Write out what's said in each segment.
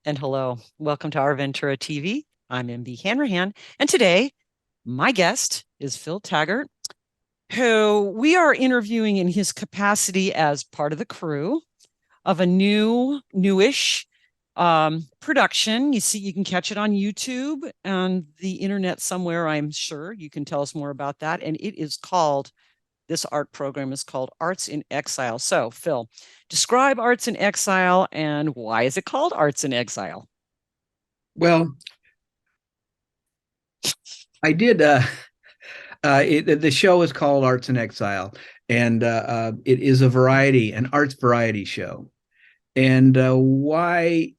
And hello, welcome to Our Ventura TV. I'm MB Hanrahan, and today my guest is Phil Taggart, who we are interviewing in his capacity as part of the crew of a newish production. You can catch it on YouTube and the internet somewhere, I'm sure. You can tell us more about that. And this art program is called Arts in Exile. So, Phil, describe Arts in Exile and why is it called Arts in Exile? Well, I did. The show is called Arts in Exile, and it is an arts variety show. And why?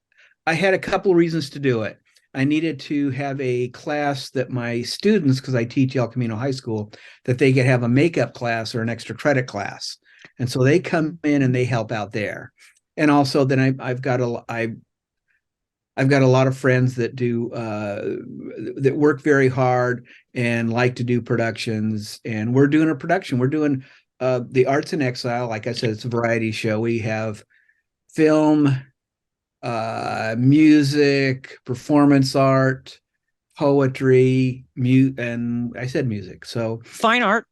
I had a couple reasons to do it. I needed to have a class that my students, because I teach El Camino High School, that they could have a makeup class or an extra credit class, and so they come in and they help out there. And also, then I've got a lot of friends that work very hard and like to do productions. And we're doing a production. We're doing the Arts in Exile. Like I said, it's a variety show. We have film, music, performance art, poetry, and I said music. So Fine art.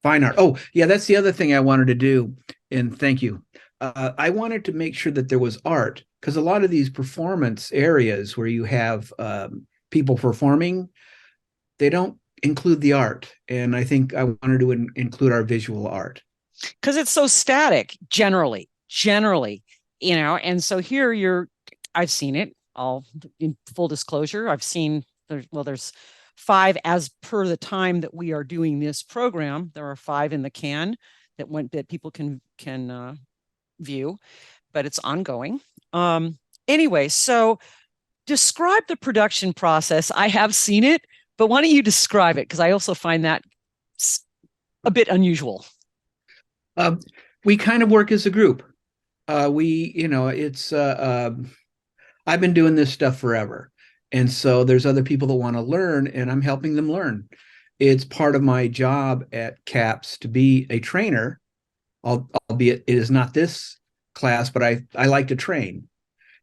fine art. Oh, yeah, that's the other thing I wanted to do. And thank you. I wanted to make sure that there was art because a lot of these performance areas where you have people performing, they don't include the art. And I think I wanted to include our visual art. Because it's so static generally, and so here I've seen it all in full disclosure. There's five as per the time that we are doing this program. There are five in the can that people can view, but it's ongoing. Anyway, so describe the production process. I have seen it, but why don't you describe it? Because I also find that a bit unusual. Uh, we kind of work as a group. It's I've been doing this stuff forever. And so there's other people that want to learn, and I'm helping them learn. It's part of my job at CAPS to be a trainer, albeit it is not this class, but I like to train,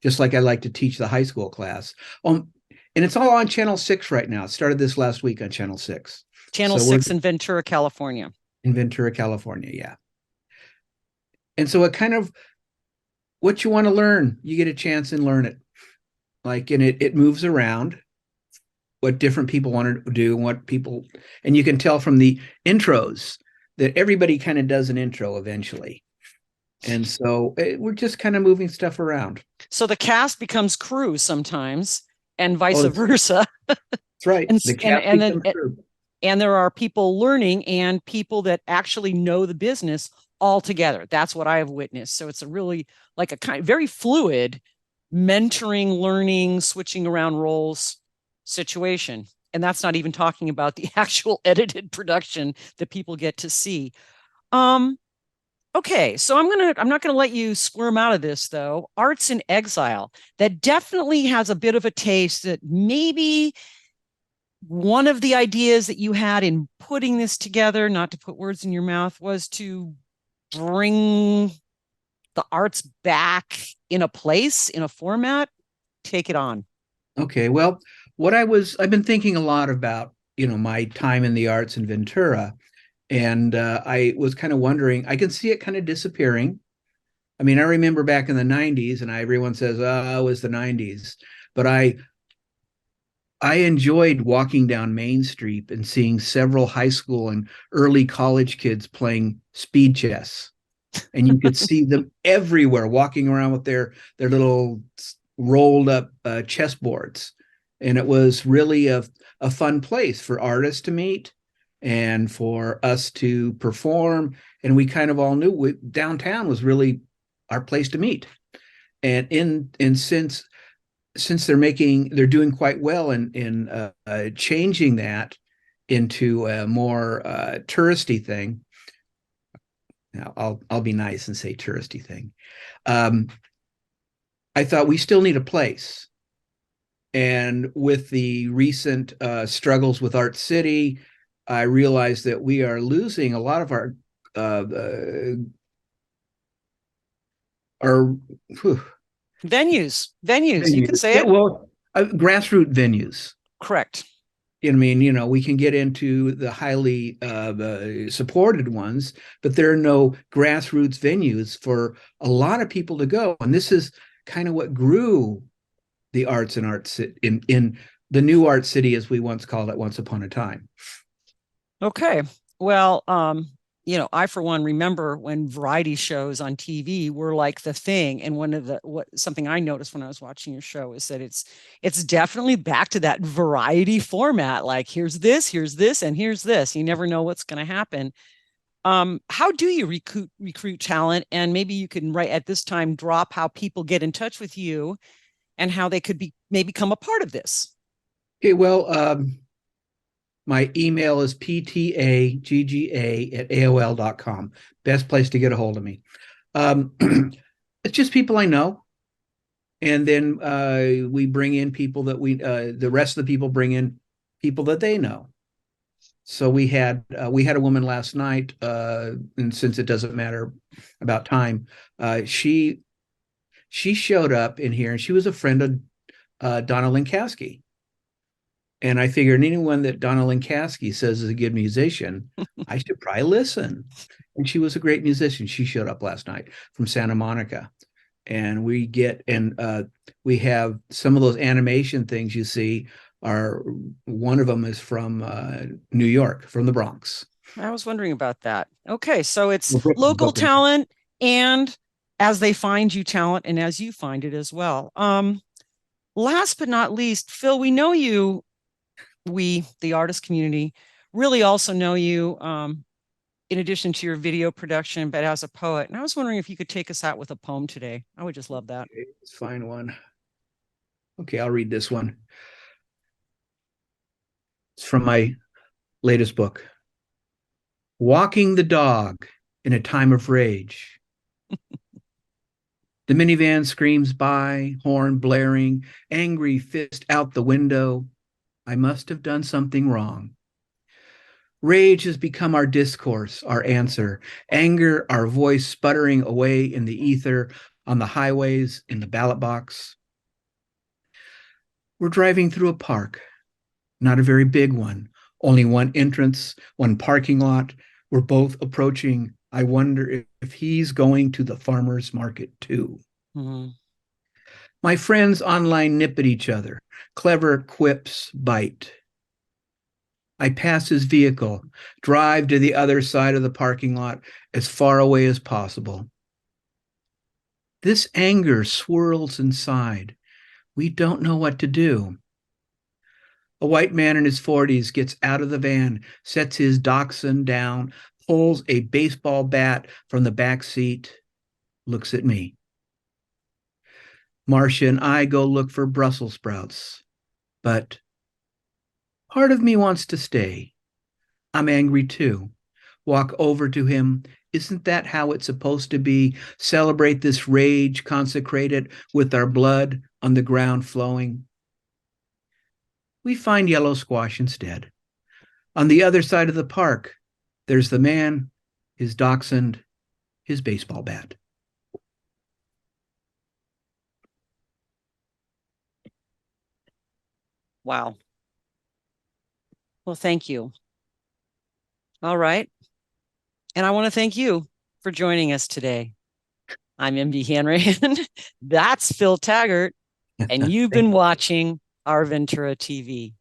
just like I like to teach the high school class. And it's all on Channel 6 right now. It started this last week on Channel 6. Channel So we're 6 in Ventura, California. in Ventura, California. Yeah. And so it kind of what you want to learn, you get a chance and learn it. And it moves around what different people want to do, and you can tell from the intros that everybody kind of does an intro eventually. And so we're just kind of moving stuff around. So the cast becomes crew sometimes, and vice Oh, versa. that's right. and The and cast and then becomes true. and there are people learning and people that actually know the business all together. That's what I have witnessed. So it's a really like a kind very fluid mentoring, learning, switching around roles situation. And that's not even talking about the actual edited production that people get to see. Um, Okay, so I'm not gonna let you squirm out of this though. Arts in Exile. That definitely has a bit of a taste that maybe one of the ideas that you had in putting this together, not to put words in your mouth, was to bring the arts back in a place, in a format. Take it on. Okay. Well, I've been thinking a lot about, my time in the arts in Ventura. And I was kind of wondering, I can see it kind of disappearing. I mean, I remember back in the 90s, and everyone says, oh, it was the 90s. But I enjoyed walking down Main Street and seeing several high school and early college kids playing speed chess. And you could see them everywhere walking around with their little rolled up chessboards. And it was really a fun place for artists to meet and for us to perform. And we kind of all knew downtown was really our place to meet. And since they're doing quite well in changing that into a more touristy thing. Now I'll be nice and say touristy thing. Um, I thought we still need a place, and with the recent struggles with Art City, I realized that we are losing a lot of uh, our whew, Venues. You can Venues. say Yeah, it. well, grassroots venues. Correct. I mean, we can get into the highly supported ones, but there are no grassroots venues for a lot of people to go. And this is kind of what grew the arts in the new art city, as we once called it, once upon a time. Okay. Well, I for one remember when variety shows on TV were like the thing. And one of the something I noticed when I was watching your show is that it's definitely back to that variety format. Like here's this, and here's this. You never know what's going to happen. How do you recruit talent? And maybe you can right at this time drop how people get in touch with you and how they could be maybe become a part of this. Okay, well, my email is ptagga@aol.com. Best place to get a hold of me. Um, it's just people I know. And then we bring in people that the rest of the people bring in people that they know. So we had a woman last night, and since it doesn't matter about time, she showed up in here and she was a friend of Donna Linkowski. And I figured anyone that Donna Linkowski says is a good musician, I should probably listen. And she was a great musician. She showed up last night from Santa Monica. And we have some of those animation things you see are one of them is from New York, from the Bronx. I was wondering about that. Okay, so it's local Brooklyn. talent and as they find you talent and as you find it as well. Last but not least, Phil, we know you, the artist community, really also know you in addition to your video production, but as a poet. And I was wondering if you could take us out with a poem today. I would just love that. Okay, let's find one. Okay, I'll read this one. It's from my latest book. Walking the dog in a time of rage. The minivan screams by, horn blaring, angry fist out the window. I must have done something wrong. Rage has become our discourse, our answer. Anger, our voice sputtering away in the ether, on the highways, in the ballot box. We're driving through a park, not a very big one, only one entrance, one parking lot. We're both approaching. I wonder if he's going to the farmer's market too. Mm-hmm. My friends online nip at each other. Clever quips bite. I pass his vehicle, drive to the other side of the parking lot as far away as possible. This anger swirls inside. We don't know what to do. A white man in his 40s gets out of the van, sets his dachshund down, pulls a baseball bat from the back seat, looks at me. Marcia and I go look for Brussels sprouts, but part of me wants to stay. I'm angry too. Walk over to him. Isn't that how it's supposed to be? Celebrate this rage, consecrate it with our blood on the ground flowing. We find yellow squash instead. On the other side of the park, there's the man, his dachshund, his baseball bat. Wow. Well, thank you. All right. And I want to thank you for joining us today. I'm MB Hanrahan. That's Phil Taggart. And you've been watching Our Ventura TV.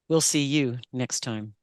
We'll see you next time.